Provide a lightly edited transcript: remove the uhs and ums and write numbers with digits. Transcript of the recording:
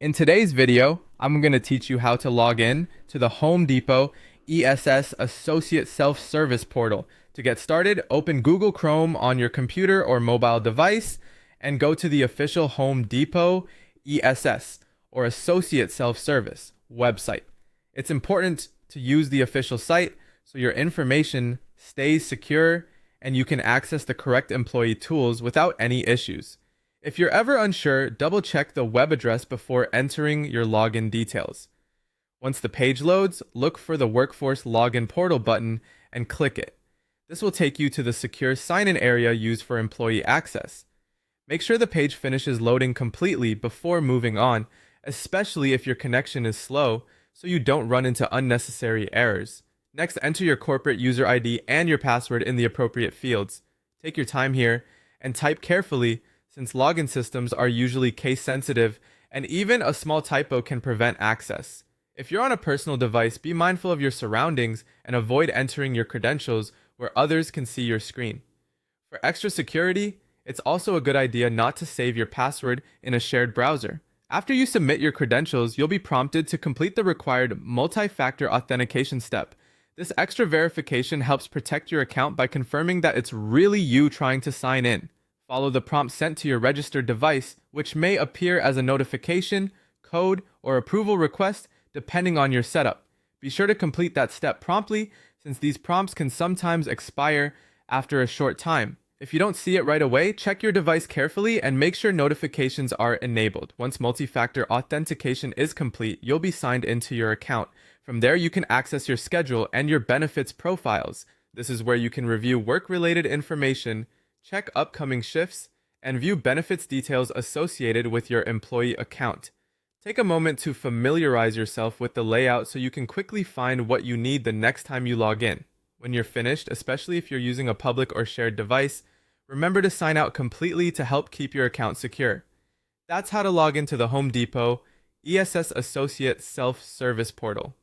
In today's video, I'm going to teach you how to log in to the Home Depot ESS Associate Self-Service Portal. To get started, open Google Chrome on your computer or mobile device and go to the official Home Depot ESS or Associate Self-Service website. It's important to use the official site so your information stays secure and you can access the correct employee tools without any issues. If you're ever unsure, double check the web address before entering your login details. Once the page loads, look for the Workforce Login Portal button and click it. This will take you to the secure sign-in area used for employee access. Make sure the page finishes loading completely before moving on, especially if your connection is slow, so you don't run into unnecessary errors. Next, enter your corporate user ID and your password in the appropriate fields. Take your time here and type carefully, since login systems are usually case sensitive and even a small typo can prevent access. If you're on a personal device, be mindful of your surroundings and avoid entering your credentials where others can see your screen. For extra security, it's also a good idea not to save your password in a shared browser. After you submit your credentials, you'll be prompted to complete the required multi-factor authentication step. This extra verification helps protect your account by confirming that it's really you trying to sign in. Follow the prompt sent to your registered device, which may appear as a notification, code, or approval request depending on your setup. Be sure to complete that step promptly, since these prompts can sometimes expire after a short time. If you don't see it right away, check your device carefully and make sure notifications are enabled. Once multi-factor authentication is complete, you'll be signed into your account. From there, you can access your schedule and your benefits profiles. This is where you can review work-related information, check upcoming shifts, and view benefits details associated with your employee account. Take a moment to familiarize yourself with the layout so you can quickly find what you need the next time you log in. When you're finished, especially if you're using a public or shared device, remember to sign out completely to help keep your account secure. That's how to log into the Home Depot ESS Associate Self-Service Portal.